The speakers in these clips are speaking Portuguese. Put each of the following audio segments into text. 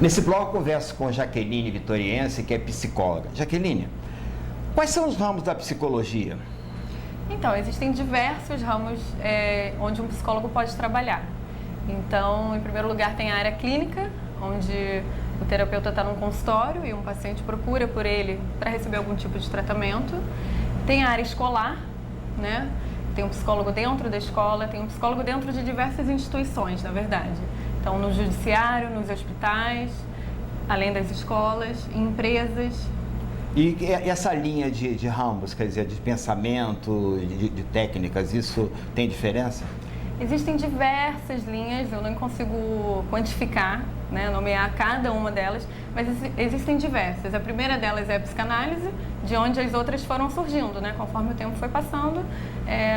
Nesse bloco eu converso com Jaqueline Vitoriense, que é psicóloga. Jaqueline, quais são os ramos da psicologia? Então, existem diversos ramos onde um psicólogo pode trabalhar. Então, em primeiro lugar, tem a área clínica, onde o terapeuta está num consultório e um paciente procura por ele para receber algum tipo de tratamento. Tem a área escolar, né? Tem um psicólogo dentro da escola, tem um psicólogo dentro de diversas instituições, na verdade. Então, no judiciário, nos hospitais, além das escolas, em empresas. E essa linha de ramos, quer dizer, de pensamento, de técnicas, isso tem diferença? Existem diversas linhas, eu não consigo quantificar, né, nomear cada uma delas, mas existem diversas. A primeira delas é a psicanálise, de onde as outras foram surgindo, né? Conforme o tempo foi passando,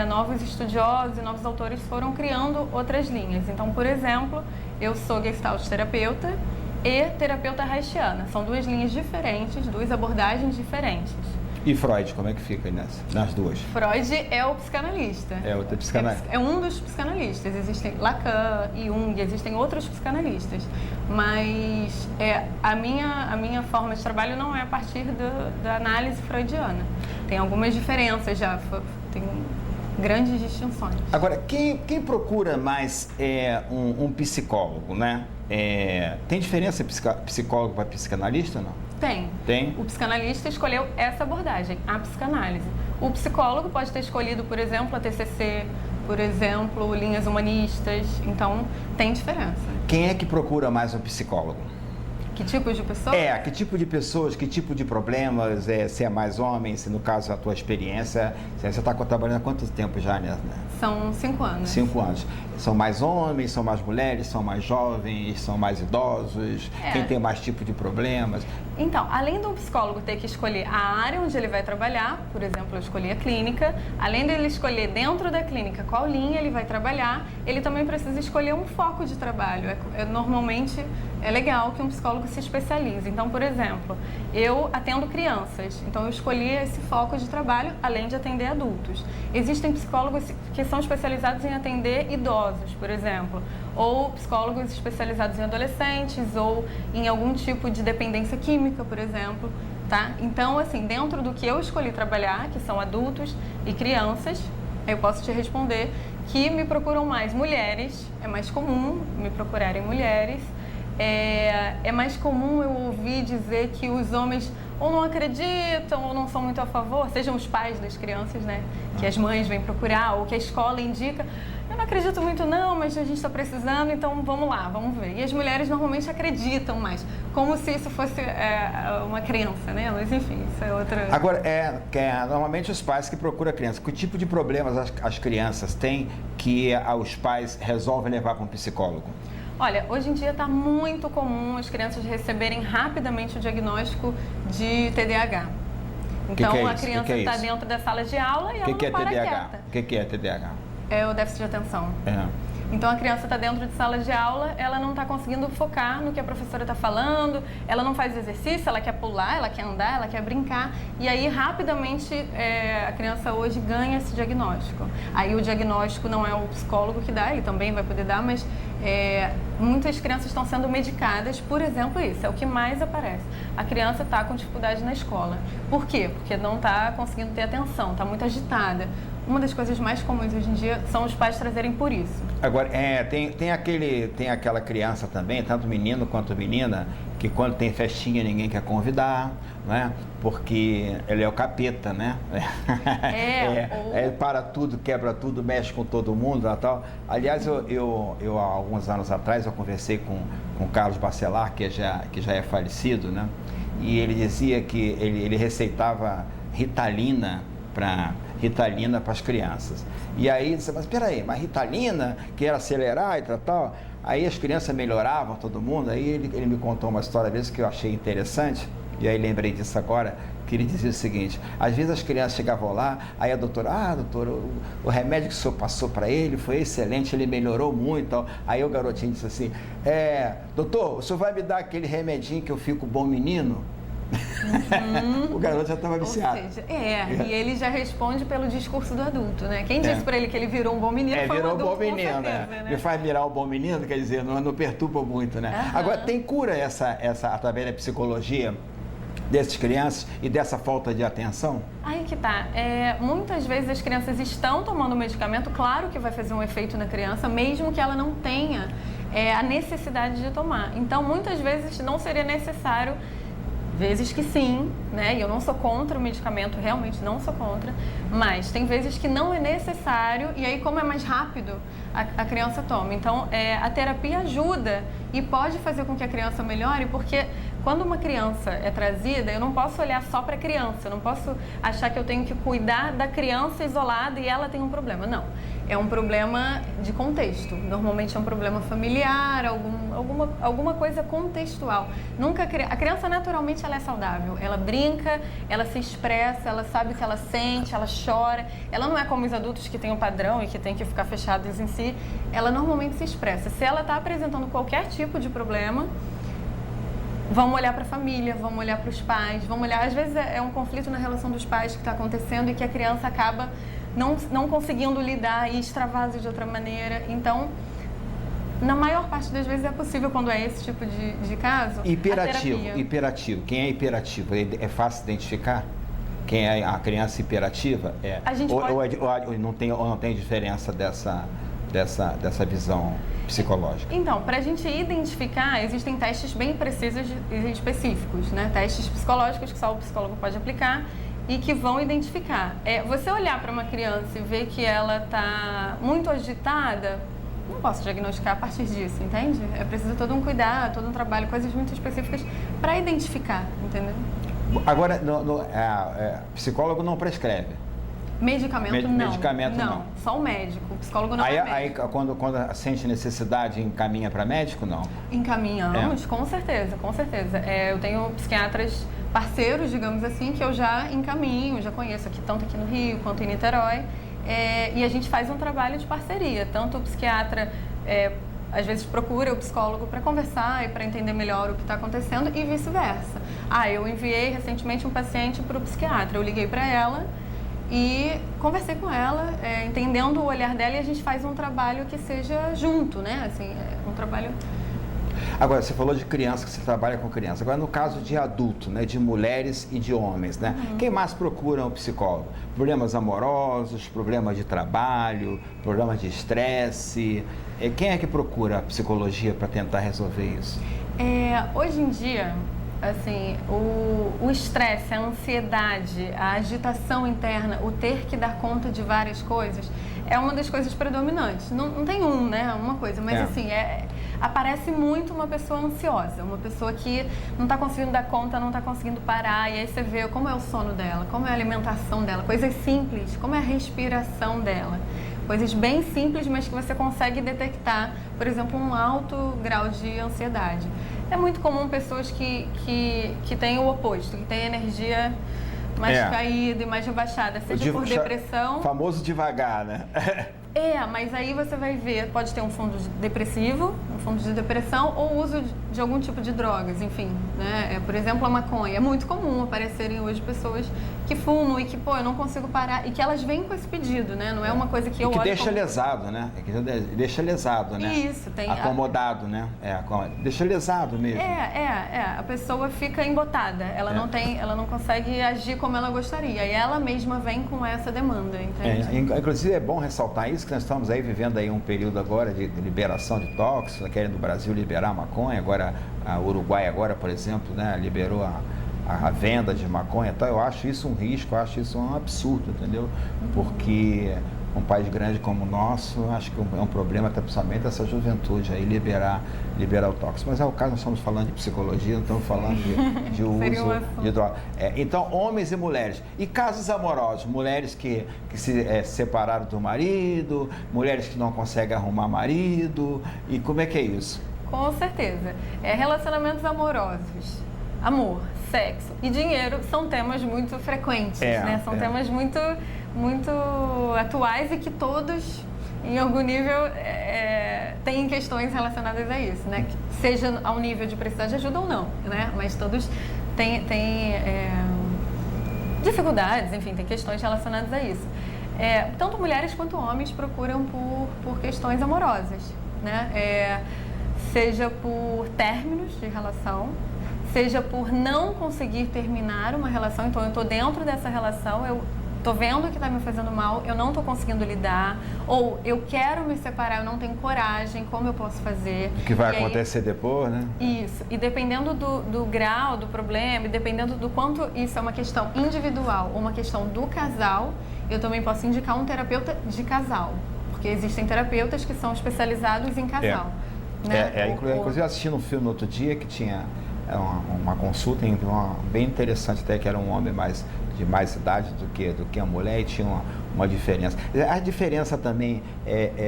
novos estudiosos e novos autores foram criando outras linhas. Então, por exemplo, eu sou gestalt terapeuta e terapeuta haitiana. São duas linhas diferentes, duas abordagens diferentes. E Freud, como é que fica nas duas? Freud é o psicanalista. É outro psicanalista. É um dos psicanalistas. Existem Lacan e Jung, existem outros psicanalistas. Mas a minha forma de trabalho não é a partir da análise freudiana. Tem algumas diferenças já, tem grandes distinções. Agora, quem procura mais um psicólogo, né? Tem diferença psicólogo para psicanalista ou não? Tem. O psicanalista escolheu essa abordagem, a psicanálise. O psicólogo pode ter escolhido, por exemplo, a TCC, por exemplo, linhas humanistas. Então, tem diferença. Quem é que procura mais um psicólogo? Que tipo de pessoas? Que tipo de pessoas, que tipo de problemas, se é mais homem, se no caso a tua experiência, você está trabalhando há quanto tempo já, né? São 5 anos. 5 anos. São mais homens, são mais mulheres, são mais jovens, são mais idosos? Quem tem mais tipo de problemas? Então, além do psicólogo ter que escolher a área onde ele vai trabalhar, por exemplo, eu escolhi a clínica, além dele escolher dentro da clínica qual linha ele vai trabalhar, ele também precisa escolher um foco de trabalho. Normalmente é legal que um psicólogo se especialize. Então, por exemplo, eu atendo crianças, então eu escolhi esse foco de trabalho, além de atender adultos. Existem psicólogos que são especializados em atender idosos, por exemplo, ou psicólogos especializados em adolescentes ou em algum tipo de dependência química, por exemplo, tá? Então, assim, dentro do que eu escolhi trabalhar, que são adultos e crianças, eu posso te responder que me procuram mais mulheres, é mais comum me procurarem mulheres. É mais comum eu ouvir dizer que os homens ou não acreditam ou não são muito a favor, sejam os pais das crianças, né? Que as mães vêm procurar ou que a escola indica. Eu não acredito muito não, mas a gente está precisando, então vamos lá, vamos ver. E as mulheres normalmente acreditam mais, como se isso fosse uma crença, né? Mas enfim, isso é outra... Agora, normalmente os pais que procuram a criança, que tipo de problemas as crianças têm que os pais resolvem levar para um psicólogo? Olha, hoje em dia está muito comum as crianças receberem rapidamente o diagnóstico de TDAH. Então, a criança está dentro da sala de aula e ela não para quieta. O que é TDAH? É o déficit de atenção. Então, a criança está dentro de sala de aula, ela não está conseguindo focar no que a professora está falando, ela não faz exercício, ela quer pular, ela quer andar, ela quer brincar. E aí, rapidamente, a criança hoje ganha esse diagnóstico. Aí, o diagnóstico não é o psicólogo que dá, ele também vai poder dar, mas muitas crianças estão sendo medicadas, por exemplo, isso é o que mais aparece. A criança está com dificuldade na escola. Por quê? Porque não está conseguindo ter atenção, está muito agitada. Uma das coisas mais comuns hoje em dia são os pais trazerem por isso. Agora, tem aquela criança também, tanto menino quanto menina, que quando tem festinha ninguém quer convidar, né? Porque ele é o capeta, né? Para tudo, quebra tudo, mexe com todo mundo e tal. Aliás, eu há alguns anos atrás, eu conversei com o Carlos Bacelar, que já é falecido, né? E ele dizia que ele receitava Ritalina para as crianças. E aí, disse, mas peraí, mas Ritalina, que era acelerar e tal. Aí as crianças melhoravam, todo mundo. Aí ele me contou uma história vezes que eu achei interessante, e aí lembrei disso agora, que ele dizia o seguinte: às vezes as crianças chegavam lá, aí a doutora, doutor, o remédio que o senhor passou para ele foi excelente, ele melhorou muito. Tal. Aí o garotinho disse assim: doutor, o senhor vai me dar aquele remedinho que eu fico bom menino? O garoto já estava viciado. Ou seja, e ele já responde pelo discurso do adulto, né? Quem disse para ele que ele virou um bom menino foi virou um adulto, um bom menino, com certeza, né? Me faz virar um bom menino, quer dizer, não perturba muito, né? Agora, tem cura essa através da psicologia dessas crianças e dessa falta de atenção? Aí que tá. Muitas vezes as crianças estão tomando medicamento, claro que vai fazer um efeito na criança, mesmo que ela não tenha a necessidade de tomar. Então, muitas vezes não seria necessário, vezes que sim, né? E eu não sou contra o medicamento, realmente não sou contra, mas tem vezes que não é necessário e aí, como é mais rápido, a criança toma. Então, a terapia ajuda e pode fazer com que a criança melhore, porque quando uma criança é trazida, eu não posso olhar só para a criança, eu não posso achar que eu tenho que cuidar da criança isolada e ela tem um problema. Não, é um problema de contexto. Normalmente é um problema familiar, alguma coisa contextual. A criança naturalmente ela é saudável, ela brinca, ela se expressa, ela sabe o que ela sente, ela chora. Ela não é como os adultos que têm um padrão e que têm que ficar fechados em si. Ela normalmente se expressa. Se ela está apresentando qualquer tipo de problema, vamos olhar para a família, vamos olhar para os pais, vamos olhar... Às vezes é um conflito na relação dos pais que está acontecendo e que a criança acaba não conseguindo lidar e extravasa de outra maneira. Então, na maior parte das vezes é possível, quando é esse tipo de caso, hiperativo. Quem é hiperativo? É fácil identificar? Quem é a criança hiperativa? Ou não tem diferença dessa visão psicológica? Então, para a gente identificar, existem testes bem precisos e específicos, né? Testes psicológicos que só o psicólogo pode aplicar e que vão identificar. Você olhar para uma criança e ver que ela está muito agitada, não posso diagnosticar a partir disso, entende? É preciso todo um cuidado, todo um trabalho, coisas muito específicas para identificar, entendeu? Agora, psicólogo não prescreve? Medicamento não. Medicamento não. Só o médico. O psicólogo não é médico. Aí quando sente necessidade, encaminha para médico, não? Encaminhamos, com certeza, com certeza. Eu tenho psiquiatras parceiros, digamos assim, que eu já encaminho, já conheço aqui, tanto aqui no Rio quanto em Niterói. E a gente faz um trabalho de parceria. Tanto o psiquiatra, às vezes, procura o psicólogo para conversar e para entender melhor o que está acontecendo e vice-versa. Eu enviei recentemente um paciente para o psiquiatra. Eu liguei para ela e conversei com ela, entendendo o olhar dela, e a gente faz um trabalho que seja junto, né? Assim, um trabalho... Agora, você falou de criança, que você trabalha com criança. Agora, no caso de adulto, né? De mulheres e de homens, né? Quem mais procura um psicólogo? Problemas amorosos, problemas de trabalho, problemas de estresse. Quem é que procura a psicologia para tentar resolver isso? Hoje em dia, assim, o estresse, a ansiedade, a agitação interna, o ter que dar conta de várias coisas, é uma das coisas predominantes. Não tem né, uma coisa, mas assim, aparece muito uma pessoa ansiosa, uma pessoa que não está conseguindo dar conta, não está conseguindo parar, e aí você vê como é o sono dela, como é a alimentação dela, coisas simples, como é a respiração dela. Coisas bem simples, mas que você consegue detectar, por exemplo, um alto grau de ansiedade. É muito comum pessoas que têm o oposto, que têm energia mais caída e mais rebaixada, seja por depressão... Famoso devagar, né? Mas aí você vai ver, pode ter um fundo depressivo, um fundo de depressão ou uso de algum tipo de drogas, enfim, né? Por exemplo, a maconha. É muito comum aparecerem hoje pessoas que fumam e que, eu não consigo parar, e que elas vêm com esse pedido, né? Não é uma coisa que eu olho deixa lesado, né? Deixa lesado, né? Isso, tem... Acomodado, né? Deixa lesado mesmo. A pessoa fica embotada, ela não consegue agir como ela gostaria, e ela mesma vem com essa demanda, entende? Inclusive é bom ressaltar isso, que nós estamos aí vivendo aí um período agora de liberação de tóxicos, querem no Brasil liberar a maconha, agora o Uruguai agora, por exemplo, né, liberou a venda de maconha, então eu acho isso um risco, eu acho isso um absurdo, entendeu? Porque um país grande como o nosso, acho que é um problema, até principalmente essa juventude aí, liberar o tóxico. Mas é o caso, nós estamos falando de psicologia, não estamos falando de uso de droga. Então, homens e mulheres. E casos amorosos? Mulheres que se separaram do marido, mulheres que não conseguem arrumar marido, e como é que é isso? Com certeza. Relacionamentos amorosos, amor, sexo e dinheiro são temas muito frequentes, né? São temas muito atuais e que todos em algum nível, tem questões relacionadas a isso, né? Seja ao nível de precisar de ajuda ou não, né? Mas todos têm dificuldades, enfim, tem questões relacionadas a isso. Tanto mulheres quanto homens procuram por questões amorosas, né? Seja por términos de relação, seja por não conseguir terminar uma relação. Então, eu estou dentro dessa relação, eu estou vendo que está me fazendo mal, eu não estou conseguindo lidar, ou eu quero me separar, eu não tenho coragem, como eu posso fazer? O que vai acontecer depois, né? Isso, e dependendo do grau do problema, e dependendo do quanto isso é uma questão individual ou uma questão do casal, eu também posso indicar um terapeuta de casal, porque existem terapeutas que são especializados em casal. Né? Inclusive, assistindo um filme no outro dia que tinha uma consulta bem interessante, até que era um homem de mais idade do que a mulher, e tinha uma diferença. A diferença também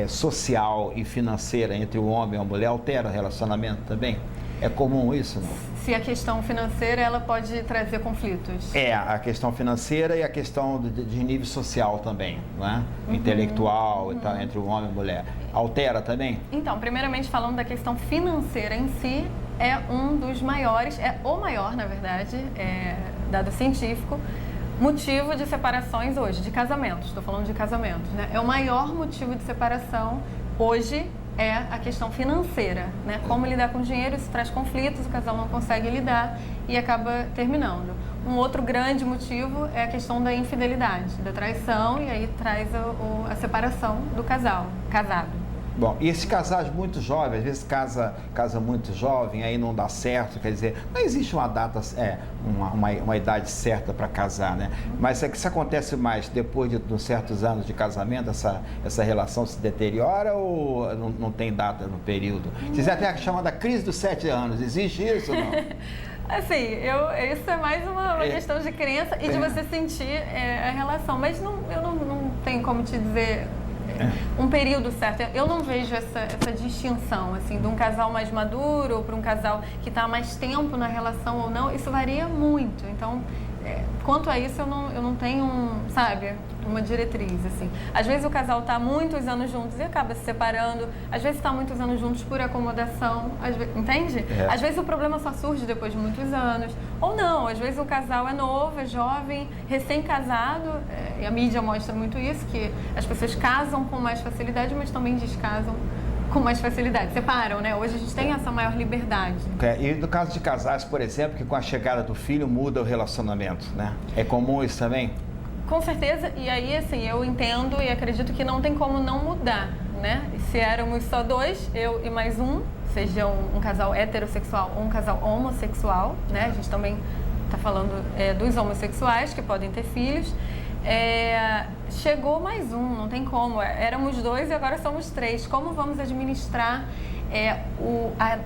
social e financeira entre o homem e a mulher altera o relacionamento também? É comum isso, não? Se a questão financeira, ela pode trazer conflitos. A questão financeira e a questão de nível social também, não é? Intelectual e tal, entre o homem e a mulher. Altera também? Então, primeiramente falando da questão financeira em si, é um dos maiores, é o maior, na verdade, dado científico, motivo de separações hoje, de casamentos, estou falando de casamentos, né? É o maior motivo de separação hoje, é a questão financeira, né? Como lidar com dinheiro, isso traz conflitos, o casal não consegue lidar e acaba terminando. Um outro grande motivo é a questão da infidelidade, da traição, e aí traz a separação do casado. Bom, e esses casais muito jovens, às vezes casa muito jovem, aí não dá certo, quer dizer, não existe uma data, uma idade certa para casar, né? Mas isso acontece mais depois de certos anos de casamento, essa relação se deteriora ou não tem data no período? Vocês até chamam da crise dos 7 anos, existe isso ou não? Assim, isso é mais uma questão de crença e de você sentir a relação, mas eu não tenho como te dizer um período certo. Eu não vejo essa distinção, assim, de um casal mais maduro ou para um casal que está há mais tempo na relação ou não, isso varia muito. Então, quanto a isso, eu não tenho, uma diretriz, assim. Às vezes o casal está muitos anos juntos e acaba se separando, às vezes está muitos anos juntos por acomodação, entende? Às vezes o problema só surge depois de muitos anos, ou não, às vezes o casal é novo, é jovem, recém-casado, e a mídia mostra muito isso, que as pessoas casam com mais facilidade, mas também descasam com mais facilidade, separam, né? Hoje a gente tem essa maior liberdade. E no caso de casais, por exemplo, que com a chegada do filho muda o relacionamento, né? É comum isso também? Com certeza, e aí, assim, eu entendo e acredito que não tem como não mudar, né? Se éramos só 2, eu e mais um, seja um casal heterossexual ou um casal homossexual, né? A gente também está falando dos homossexuais que podem ter filhos. Chegou mais um, não tem como. Éramos 2 e agora somos 3. Como vamos administrar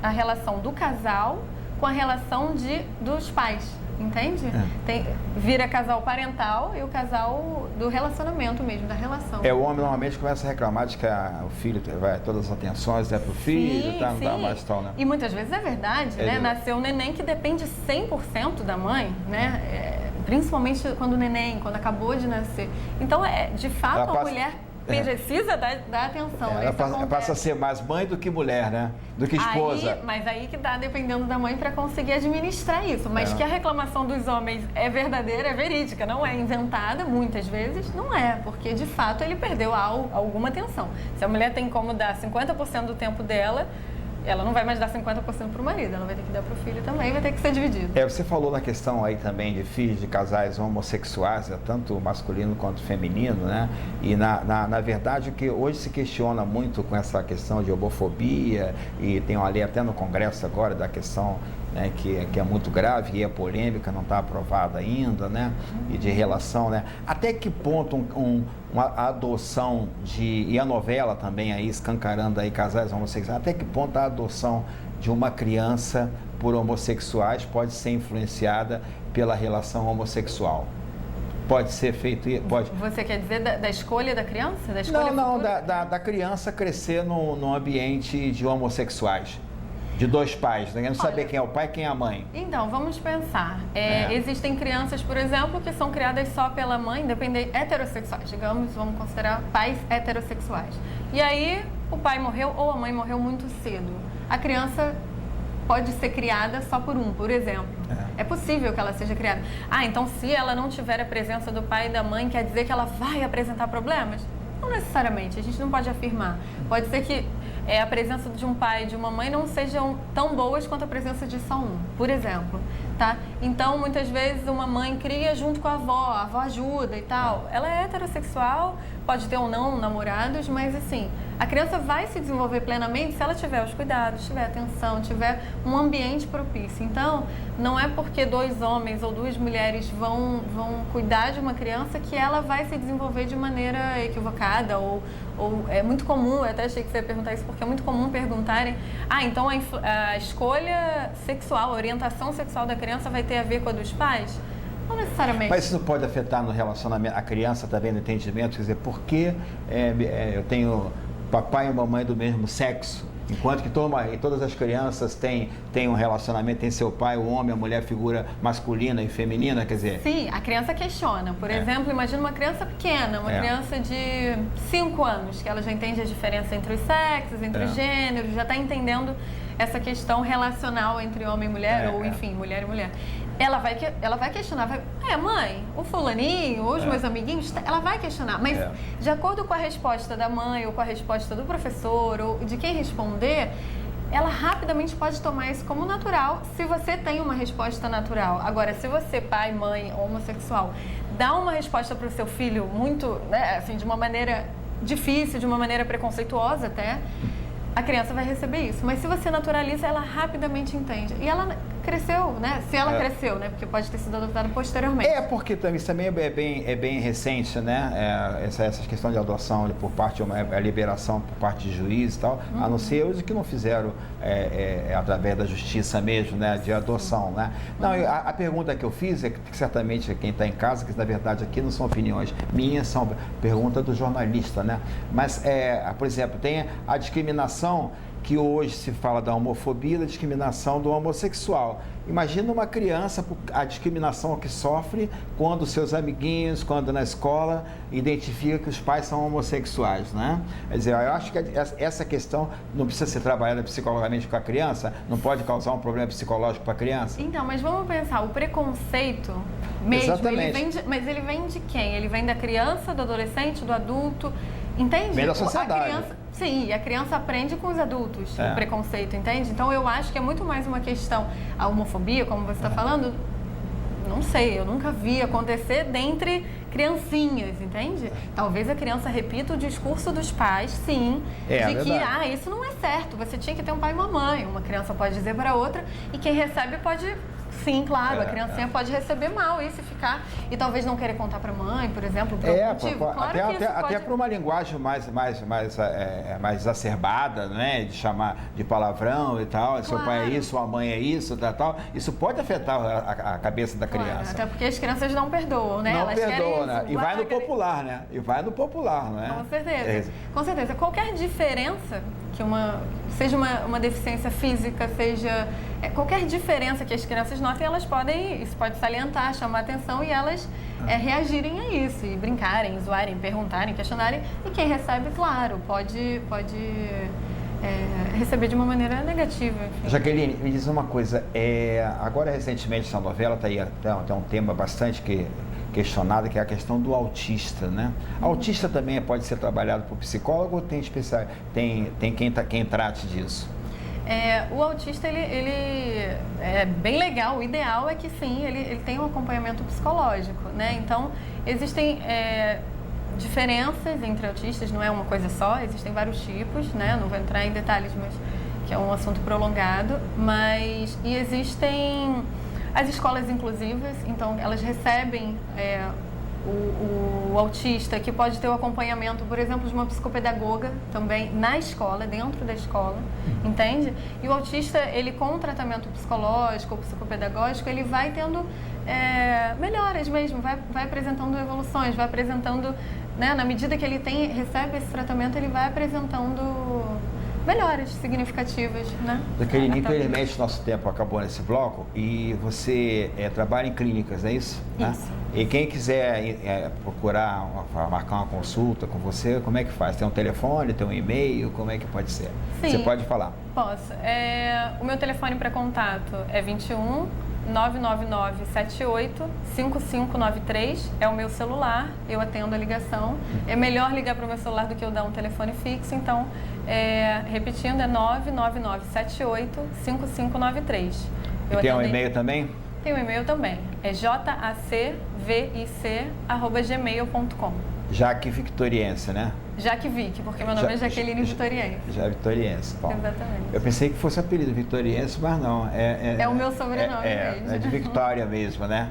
a relação do casal com a relação dos pais? Entende? Vira casal parental e o casal do relacionamento mesmo, da relação. O homem normalmente começa a reclamar de que o filho vai todas as atenções para o filho, não dá mais tal, né? E muitas vezes é verdade, né? Nasceu um neném que depende 100% da mãe, né? Principalmente quando acabou de nascer. Então, de fato, a mulher precisa dar atenção. Ela passa a ser mais mãe do que mulher, né? Do que esposa. Mas aí que está dependendo da mãe para conseguir administrar isso. Mas que a reclamação dos homens é verdadeira, é verídica, não é inventada, muitas vezes não é, porque de fato ele perdeu alguma atenção. Se a mulher tem como dar 50% do tempo dela, ela não vai mais dar 50% para o marido, ela vai ter que dar para o filho também, vai ter que ser dividido. Você falou na questão aí também de filhos de casais homossexuais, tanto masculino quanto feminino, né? E na verdade o que hoje se questiona muito com essa questão de homofobia, e tem uma lei até no Congresso agora da questão, né, que é muito grave e é polêmica, não está aprovada ainda, né? E de relação, né? Até que ponto uma adoção e a novela também aí escancarando aí casais homossexuais, até que ponto a adoção de uma criança por homossexuais pode ser influenciada pela relação homossexual? Pode ser feito? Pode. Você quer dizer da escolha da criança? Da escolha da criança crescer num ambiente de homossexuais. De dois pais, né? Não saber quem é o pai e quem é a mãe. Então, vamos pensar. Existem crianças, por exemplo, que são criadas só pela mãe, heterossexuais, digamos, vamos considerar pais heterossexuais. E aí, o pai morreu ou a mãe morreu muito cedo. A criança pode ser criada só por exemplo. É possível que ela seja criada. Então se ela não tiver a presença do pai e da mãe, quer dizer que ela vai apresentar problemas? Não necessariamente, a gente não pode afirmar. Pode ser que a presença de um pai e de uma mãe não sejam tão boas quanto a presença de só um, por exemplo. Tá? Então, muitas vezes, uma mãe cria junto com a avó ajuda e tal. Ela é heterossexual, pode ter ou não namorados, mas assim, a criança vai se desenvolver plenamente se ela tiver os cuidados, tiver atenção, tiver um ambiente propício. Então, não é porque dois homens ou duas mulheres vão cuidar de uma criança que ela vai se desenvolver de maneira equivocada ou é muito comum, eu até achei que você ia perguntar isso, porque é muito comum perguntarem, então a escolha sexual, a orientação sexual da criança vai ter a ver com a dos pais? Não necessariamente. Mas isso pode afetar no relacionamento, a criança também no entendimento, quer dizer, por que eu tenho papai e mamãe do mesmo sexo, enquanto que todas as crianças têm um relacionamento, tem seu pai, o homem, a mulher, figura masculina e feminina, quer dizer... Sim, a criança questiona. Por exemplo, imagina uma criança pequena, uma criança de 5 anos, que ela já entende a diferença entre os sexos, entre os gêneros, já está entendendo essa questão relacional entre homem e mulher, ou enfim, mulher e mulher. Ela vai questionar, mãe, o fulaninho, os meus amiguinhos, ela vai questionar, mas de acordo com a resposta da mãe ou com a resposta do professor ou de quem responder, ela rapidamente pode tomar isso como natural se você tem uma resposta natural. Agora, se você, pai, mãe, homossexual, dá uma resposta para o seu filho muito, assim, de uma maneira difícil, de uma maneira preconceituosa até, a criança vai receber isso. Mas se você naturaliza, ela rapidamente entende. E ela cresceu, né? Se ela cresceu, né? Porque pode ter sido adotada posteriormente. Porque isso também é bem recente, né? Essa questão de adoção por parte, a liberação por parte de juiz e tal, a não ser os que não fizeram através da justiça mesmo, né? De adoção, né? Não, a pergunta que eu fiz é que certamente quem está em casa, que na verdade aqui não são opiniões minhas, são perguntas do jornalista, né? Mas, por exemplo, tem a discriminação que hoje se fala da homofobia, da discriminação do homossexual. Imagina uma criança, a discriminação que sofre quando seus amiguinhos, quando na escola, identifica que os pais são homossexuais, né? Quer dizer, eu acho que essa questão não precisa ser trabalhada psicologicamente com a criança, não pode causar um problema psicológico para a criança. Então, mas vamos pensar, o preconceito mesmo, mas ele vem de quem? Ele vem da criança, do adolescente, do adulto, entende? Vem da sociedade. Sim, a criança aprende com os adultos o preconceito, entende? Então eu acho que é muito mais uma questão, a homofobia, como você está falando, não sei, eu nunca vi acontecer dentre criancinhas, entende? Talvez a criança repita o discurso dos pais, sim, de que, isso não é certo, você tinha que ter um pai e uma mãe. Uma criança pode dizer para outra e quem recebe pode... Sim, claro, a criancinha pode receber mal isso e ficar... E talvez não querer contar para a mãe, por exemplo, por algum motivo. Claro até para uma linguagem mais exacerbada, né? De chamar de palavrão e tal. Claro. Seu pai é isso, sua mãe é isso, tal. Isso pode afetar a cabeça da criança. Até porque as crianças não perdoam, né? Elas perdoam, né? E vai no popular, né? né? Com certeza. Com certeza. Qualquer diferença que seja uma deficiência física, seja qualquer diferença que as crianças notem, isso pode salientar, chamar atenção e elas reagirem a isso, e brincarem, zoarem, perguntarem, questionarem, e quem recebe, claro, pode receber de uma maneira negativa. Enfim. Jaqueline, me diz uma coisa, agora recentemente essa novela tem um tema bastante questionado, que é a questão do autista, né? Autista também pode ser trabalhado por psicólogo ou tem quem trate disso? O autista, ele é bem legal, o ideal é que sim, ele tem um acompanhamento psicológico, né? Então, existem diferenças entre autistas, não é uma coisa só, existem vários tipos, né? Não vou entrar em detalhes, mas que é um assunto prolongado, e existem as escolas inclusivas, então elas recebem o autista, que pode ter o acompanhamento, por exemplo, de uma psicopedagoga também na escola, dentro da escola, entende? E o autista, ele com o tratamento psicológico ou psicopedagógico, ele vai tendo melhoras mesmo, vai apresentando evoluções, vai apresentando, né, na medida que ele recebe esse tratamento, ele vai apresentando melhoras significativas, né? Jaqueline, infelizmente nosso tempo acabou nesse bloco e você trabalha em clínicas, não é isso? Isso. Né? E quem quiser procurar, marcar uma consulta com você, como é que faz? Tem um telefone, tem um e-mail, como é que pode ser? Sim, você pode falar. Posso. O meu telefone para contato é 21 999 78 5593, é o meu celular, eu atendo a ligação. É melhor ligar para o meu celular do que eu dar um telefone fixo, então, repetindo, é 999 78 5593. E tem um e-mail também? Tem um e-mail também, é jacvic@gmail.com. Jaque Vitoriense, né? Jaque Vic, porque meu nome é Jaqueline Vitoriense. Já Vitoriense, bom. Exatamente. Eu pensei que fosse apelido Vitoriense, mas não. É o meu sobrenome mesmo. É de Victória mesmo, né?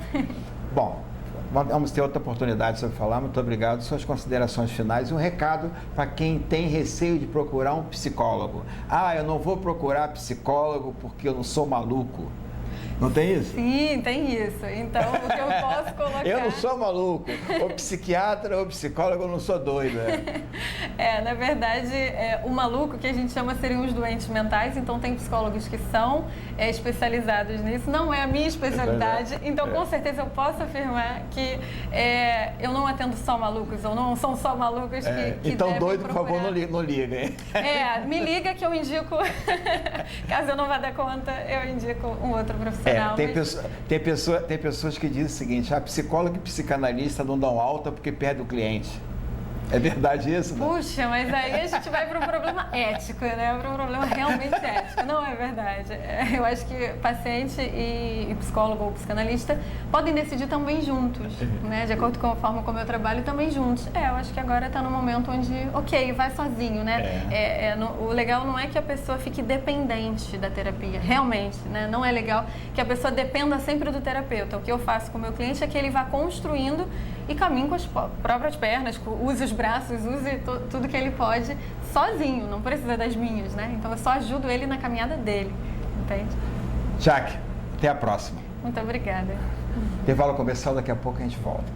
Bom, vamos ter outra oportunidade de você falar. Muito obrigado. Suas considerações finais e um recado para quem tem receio de procurar um psicólogo. Ah, eu não vou procurar psicólogo porque eu não sou maluco. Não tem isso? Sim, tem isso. Então, o que eu posso colocar... Eu não sou maluco. Ou psiquiatra ou psicólogo, eu não sou doido. Na verdade, o maluco que a gente chama seriam os doentes mentais. Então, tem psicólogos que são especializados nisso. Não é a minha especialidade. Então, com certeza, eu posso afirmar que eu não atendo só malucos. Ou não são só malucos que então, doido, procurar. por favor, não liga, hein? Me liga que eu indico... Caso eu não vá dar conta, eu indico um outro profissional. Tem pessoas que dizem o seguinte: psicólogo e psicanalista não dão alta porque perde o cliente. É verdade isso? Né? Puxa, mas aí a gente vai para um problema ético, né? Para um problema realmente ético. Não é verdade. Eu acho que paciente e psicólogo ou psicanalista podem decidir também juntos, né? De acordo com a forma como eu trabalho, também juntos. Eu acho que agora está no momento onde, ok, vai sozinho, né? O legal não é que a pessoa fique dependente da terapia, realmente, né? Não é legal que a pessoa dependa sempre do terapeuta. O que eu faço com o meu cliente é que ele vá construindo e caminhe com as próprias pernas, use os braços, use tudo que ele pode sozinho, não precisa das minhas, né? Então eu só ajudo ele na caminhada dele, entende? Jaque, até a próxima. Muito obrigada. Intervalo comercial, daqui a pouco a gente volta.